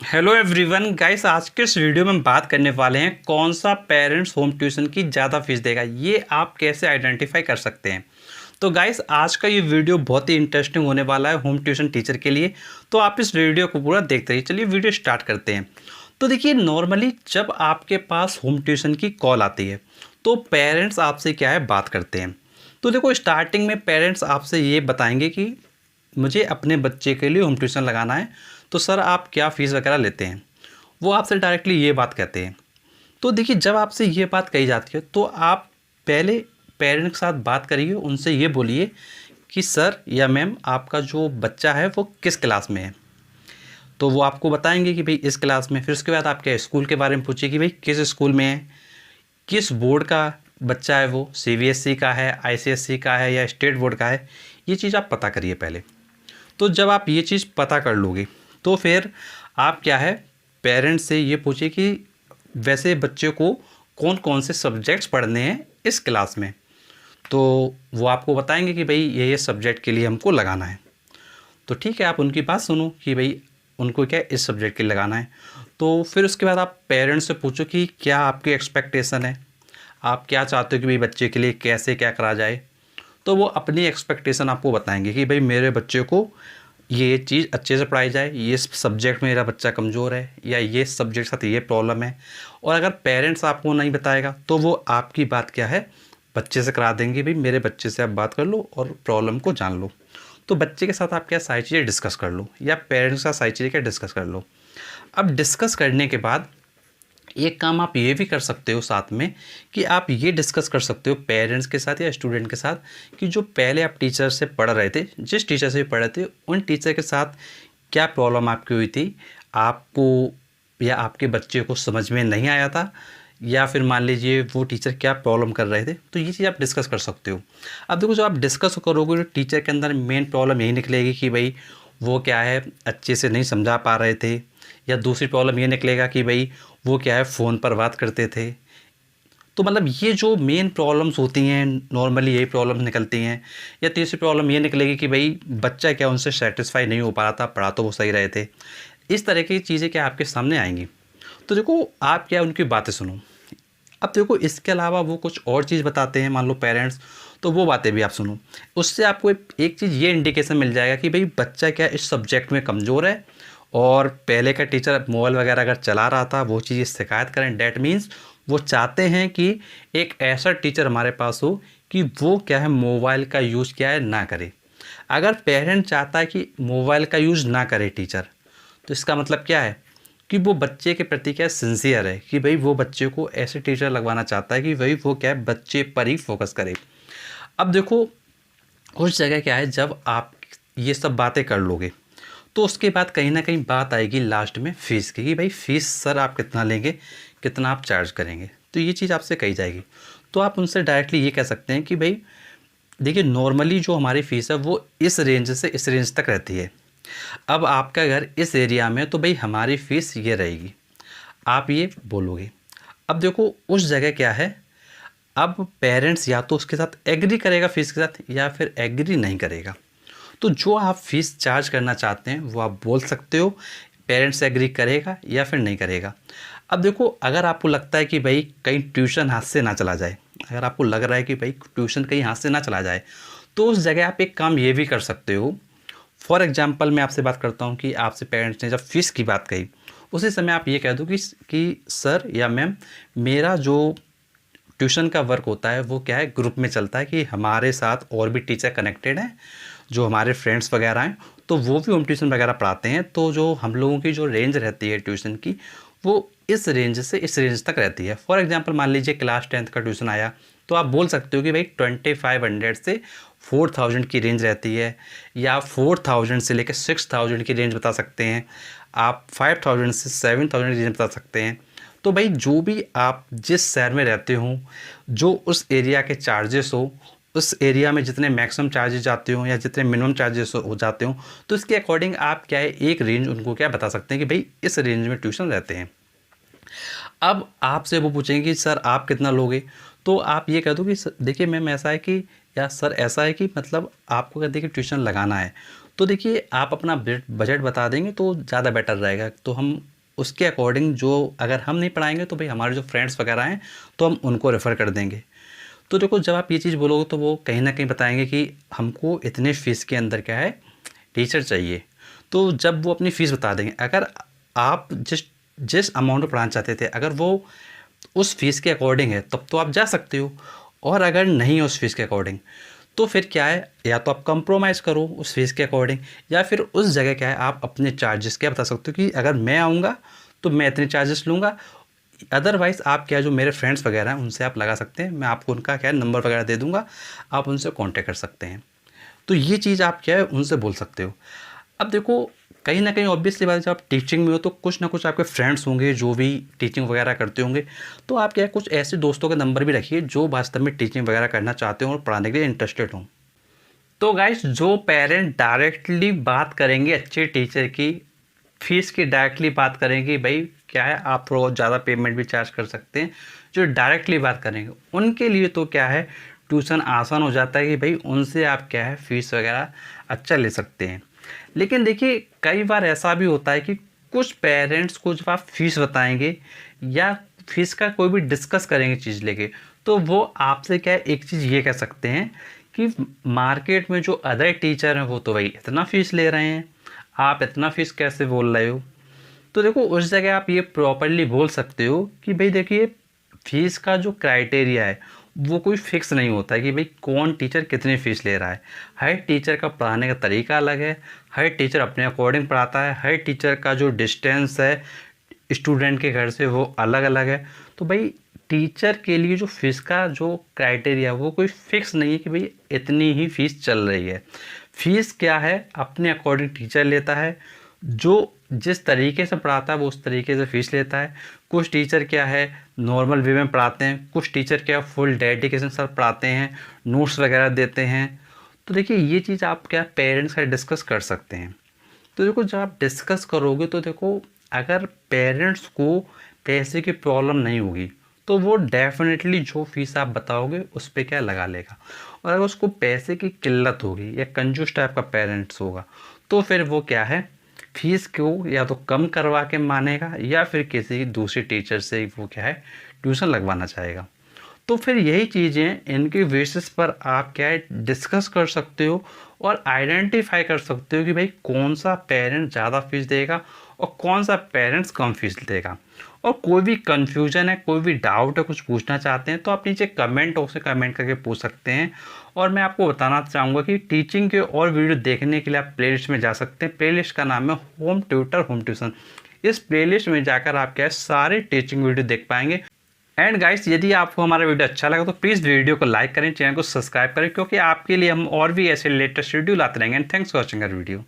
Hello everyone guys, आज के इस वीडियो में हम बात करने वाले हैं कौन सा पेरेंट्स होम ट्यूशन की ज़्यादा फीस देगा, ये आप कैसे आइडेंटिफाई कर सकते हैं। तो गाइस, आज का ये वीडियो बहुत ही इंटरेस्टिंग होने वाला है होम ट्यूशन टीचर के लिए। तो आप इस वीडियो को पूरा देखते रहिए। चलिए वीडियो स्टार्ट करते हैं। तो देखिए, नॉर्मली जब आपके पास होम ट्यूशन की कॉल आती है तो पेरेंट्स आपसे क्या है बात करते हैं। तो देखो, स्टार्टिंग में पेरेंट्स आपसे ये बताएंगे कि मुझे अपने बच्चे के लिए होम ट्यूशन लगाना है, तो सर आप क्या फ़ीस वगैरह लेते हैं। वो आपसे डायरेक्टली ये बात कहते हैं। तो देखिए, जब आपसे ये बात कही जाती है तो आप पहले पेरेंट्स के साथ बात करिए, उनसे ये बोलिए कि सर या मैम, आपका जो बच्चा है वो किस क्लास में है। तो वो आपको बताएंगे कि भाई इस क्लास में। फिर उसके बाद आप क्या स्कूल के बारे में पूछिए कि भाई किस स्कूल में है, किस बोर्ड का बच्चा है, वो सीबीएसई का है, आईसीएसई का है या स्टेट बोर्ड का है। ये चीज़ आप पता करिए पहले। तो जब आप ये चीज़ पता कर लोगे तो फिर आप क्या है पेरेंट्स से ये पूछिए कि वैसे बच्चे को कौन कौन से सब्जेक्ट्स पढ़ने हैं इस क्लास में। तो वो आपको बताएंगे कि भाई ये सब्जेक्ट के लिए हमको लगाना है। तो ठीक है, आप उनकी बात सुनो कि भाई उनको क्या इस सब्जेक्ट के लिए लगाना है। तो फिर उसके बाद आप पेरेंट्स से पूछो कि क्या आपकी एक्सपेक्टेशन है, आप क्या चाहते हो कि भाई बच्चे के लिए कैसे क्या करा जाए। तो वो अपनी एक्सपेक्टेशन आपको बताएंगे कि भाई मेरे बच्चे को ये चीज़ अच्छे से पढ़ाई जाए, ये सब्जेक्ट में मेरा बच्चा कमज़ोर है या ये सब्जेक्ट साथ ये प्रॉब्लम है। और अगर पेरेंट्स आपको नहीं बताएगा तो वो आपकी बात क्या है बच्चे से करा देंगे, भाई मेरे बच्चे से आप बात कर लो और प्रॉब्लम को जान लो। तो बच्चे के साथ आप क्या सारी चीज़ें डिस्कस कर लो या पेरेंट्स के साथ सारी चीज़ें क्या डिस्कस कर लो। अब डिस्कस करने के बाद एक काम आप ये भी कर सकते हो साथ में कि आप ये डिस्कस कर सकते हो पेरेंट्स के साथ या स्टूडेंट के साथ कि जो पहले आप टीचर से पढ़ रहे थे, जिस टीचर से पढ़ रहे थे, उन टीचर के साथ क्या प्रॉब्लम आपकी हुई थी, आपको या आपके बच्चे को समझ में नहीं आया था, या फिर मान लीजिए वो टीचर क्या प्रॉब्लम कर रहे थे। तो ये चीज़ आप डिस्कस कर सकते हो। अब देखो, जब आप डिस्कस करोगे तो टीचर के अंदर मेन प्रॉब्लम यही निकलेगी कि भाई वो क्या है अच्छे से नहीं समझा पा रहे थे, या दूसरी प्रॉब्लम ये निकलेगा कि भाई वो क्या है फ़ोन पर बात करते थे। तो मतलब ये जो मेन प्रॉब्लम्स होती हैं नॉर्मली यही प्रॉब्लम्स निकलती हैं। या तीसरी प्रॉब्लम ये निकलेगी कि भाई बच्चा क्या उनसे सेटिस्फाई नहीं हो पा रहा था, पढ़ा तो वो सही रहे थे। इस तरह की चीज़ें क्या आपके सामने आएंगी। तो देखो, आप क्या उनकी बातें सुनो। अब देखो, इसके अलावा वो कुछ और चीज़ बताते हैं मान लो पेरेंट्स, तो वो बातें भी आप सुनो। उससे आपको एक चीज़ ये इंडिकेशन मिल जाएगा कि भाई बच्चा क्या इस सब्जेक्ट में कमज़ोर है, और पहले का टीचर मोबाइल वगैरह अगर चला रहा था वो चीज़ शिकायत करें। डैट मीन्स वो चाहते हैं कि एक ऐसा टीचर हमारे पास हो कि वो क्या है मोबाइल का यूज़ क्या है ना करे। अगर पेरेंट चाहता है कि मोबाइल का यूज़ ना करे टीचर, तो इसका मतलब क्या है कि वो बच्चे के प्रति क्या सिंसियर है, कि भाई वो बच्चे को ऐसे टीचर लगवाना चाहता है कि भाई वो क्या है बच्चे पर ही फोकस करे। अब देखो, उस जगह क्या है जब आप ये सब बातें कर लोगे तो उसके बाद कहीं ना कहीं बात आएगी लास्ट में फ़ीस की कि भाई फ़ीस सर आप कितना लेंगे, कितना आप चार्ज करेंगे। तो ये चीज़ आपसे कही जाएगी। तो आप उनसे डायरेक्टली ये कह सकते हैं कि भाई देखिए, नॉर्मली जो हमारी फ़ीस है वो इस रेंज से इस रेंज तक रहती है। अब आपका घर इस एरिया में, तो भाई हमारी फ़ीस ये रहेगी, आप ये बोलोगे। अब देखो, उस जगह क्या है, अब पेरेंट्स या तो उसके साथ एग्री करेगा फ़ीस के साथ या फिर एग्री नहीं करेगा। तो जो आप फ़ीस चार्ज करना चाहते हैं वो आप बोल सकते हो, पेरेंट्स एग्री करेगा या फिर नहीं करेगा। अब देखो, अगर आपको लगता है कि भाई कहीं ट्यूशन हाथ से ना चला जाए, अगर आपको लग रहा है कि भाई ट्यूशन कहीं हाथ से ना चला जाए, तो उस जगह आप एक काम ये भी कर सकते हो। फॉर एग्जांपल मैं आपसे बात करता हूँ कि आपसे पेरेंट्स ने जब फ़ीस की बात कही, उसी समय आप ये कह दो कि सर या मैम, मेरा जो ट्यूशन का वर्क होता है वो क्या है ग्रुप में चलता है, कि हमारे साथ और भी टीचर कनेक्टेड हैं, जो हमारे फ्रेंड्स वगैरह हैं, तो वो भी होम ट्यूशन वगैरह पढ़ाते हैं। तो जो हम लोगों की जो रेंज रहती है ट्यूशन की, वो इस रेंज से इस रेंज तक रहती है। फॉर एग्जांपल मान लीजिए क्लास 10th का ट्यूशन आया, तो आप बोल सकते हो कि भाई 2500 से 4000 की रेंज रहती है, या 4000 से लेकर 6000 की रेंज बता सकते हैं, आप 5000 से 7000 की रेंज बता सकते हैं। तो भाई जो भी आप जिस शहर में रहते हो, जो उस एरिया के चार्जेस हो, उस एरिया में जितने मैक्सिमम चार्जेस जाते हो या जितने मिनिमम चार्जेस हो जाते हो, तो इसके अकॉर्डिंग आप क्या है एक रेंज उनको क्या बता सकते हैं कि भाई इस रेंज में ट्यूशन रहते हैं। अब आपसे वो पूछेंगे कि सर आप कितना लोगे, तो आप ये कह दो कि देखिए मैम ऐसा है कि, या सर ऐसा है कि मतलब आपको अगर देखिए ट्यूशन लगाना है, तो देखिए आप अपना बजट बता देंगे तो ज़्यादा बेटर रहेगा। तो हम उसके अकॉर्डिंग जो अगर हम नहीं पढ़ाएंगे तो भाई हमारे जो फ्रेंड्स वगैरह हैं तो हम उनको रेफ़र कर देंगे। तो देखो जब आप ये चीज़ बोलोगे तो वो कहीं ना कहीं बताएंगे कि हमको इतने फ़ीस के अंदर क्या है टीचर चाहिए। तो जब वो अपनी फ़ीस बता देंगे, अगर आप जिस जिस अमाउंट में पढ़ाना चाहते थे अगर वो उस फीस के अकॉर्डिंग है तब तो आप जा सकते हो, और अगर नहीं है उस फीस के अकॉर्डिंग तो फिर क्या है, या तो आप कंप्रोमाइज़ करो उस फीस के अकॉर्डिंग, या फिर उस जगह क्या है आप अपने चार्जेस क्या बता सकते हो कि अगर मैं आऊँगा तो मैं इतने चार्जेस लूँगा। अदरवाइज़ आप क्या जो मेरे फ्रेंड्स वगैरह हैं उनसे आप लगा सकते हैं, मैं आपको उनका क्या है नंबर वगैरह दे दूँगा, आप उनसे कॉन्टैक्ट कर सकते हैं। तो ये चीज़ आप क्या है उनसे बोल सकते हो। अब देखो कहीं न कहीं ऑब्वियसली बात है, जब आप टीचिंग में हो तो कुछ ना कुछ आपके फ्रेंड्स होंगे जो भी टीचिंग वगैरह करते होंगे, तो आप क्या है कुछ ऐसे दोस्तों के नंबर भी रखिए जो वास्तव में टीचिंग वगैरह करना चाहते हो और पढ़ाने के लिए इंटरेस्टेड हों। तो गाइस जो पेरेंट डायरेक्टली बात करेंगे अच्छे टीचर की फ़ीस की, डायरेक्टली बात करेंगे भाई क्या है आप थोड़ा ज़्यादा पेमेंट भी चार्ज कर सकते हैं, जो डायरेक्टली बात करेंगे उनके लिए तो क्या है ट्यूशन आसान हो जाता है कि भाई उनसे आप क्या है फ़ीस वगैरह अच्छा ले सकते हैं। लेकिन देखिए कई बार ऐसा भी होता है कि कुछ पेरेंट्स को जब आप फ़ीस बताएंगे या फ़ीस का कोई भी डिस्कस करेंगे चीज़ लेके, तो वो आपसे क्या है एक चीज़ ये कह सकते हैं कि मार्केट में जो अदर टीचर हैं वो तो भाई इतना फ़ीस ले रहे हैं, आप इतना फ़ीस कैसे बोल रहे हो। तो देखो उस जगह आप ये प्रॉपर्ली बोल सकते हो कि भाई देखिए फ़ीस का जो क्राइटेरिया है वो कोई फ़िक्स नहीं होता है कि भाई कौन टीचर कितनी फ़ीस ले रहा है। हर टीचर का पढ़ाने का तरीका अलग है, हर टीचर अपने अकॉर्डिंग पढ़ाता है, हर टीचर का जो डिस्टेंस है स्टूडेंट के घर से वो अलग अलग है। तो भाई टीचर के लिए जो फ़ीस का जो क्राइटेरिया वो कोई फ़िक्स नहीं है कि भाई इतनी ही फ़ीस चल रही है। फ़ीस क्या है अपने अकॉर्डिंग टीचर लेता है, जो जिस तरीके से पढ़ाता है वो उस तरीके से फ़ीस लेता है। कुछ टीचर क्या है नॉर्मल वे में पढ़ाते हैं, कुछ टीचर क्या फुल डेडिकेशन से पढ़ाते हैं, नोट्स वगैरह देते हैं। तो देखिए ये चीज़ आप क्या पेरेंट्स का डिस्कस कर सकते हैं। तो देखो जब आप डिस्कस करोगे तो देखो अगर पेरेंट्स को पैसे की प्रॉब्लम नहीं होगी तो वो डेफिनेटली जो फीस आप बताओगे उस पर क्या लगा लेगा, और अगर उसको पैसे की किल्लत होगी या कंजूस टाइप का पेरेंट्स होगा तो फिर वो क्या है फीस को या तो कम करवा के मानेगा या फिर किसी दूसरे टीचर से वो क्या है ट्यूशन लगवाना चाहेगा। तो फिर यही चीज़ें इनके बेसिस पर आप क्या है डिस्कस कर सकते हो और आइडेंटिफाई कर सकते हो कि भाई कौन सा पेरेंट ज़्यादा फीस देगा और कौन सा पेरेंट्स कम फीस देगा। और कोई भी कन्फ्यूजन है, कोई भी डाउट है, कुछ पूछना चाहते हैं तो आप नीचे कमेंट बॉक्स में कमेंट करके पूछ सकते हैं। और मैं आपको बताना चाहूँगा कि टीचिंग के और वीडियो देखने के लिए आप प्लेलिस्ट में जा सकते हैं। प्लेलिस्ट का नाम है होम ट्यूटर होम ट्यूशन। इस प्लेलिस्ट में जाकर आप क्या है सारे टीचिंग वीडियो देख पाएंगे। एंड गाइस यदि आपको हमारा वीडियो अच्छा लगा तो प्लीज़ वीडियो को लाइक करें, चैनल को सब्सक्राइब करें, क्योंकि आपके लिए हम और भी ऐसे लेटेस्ट वीडियो लाते रहेंगे। And thanks for watching our video.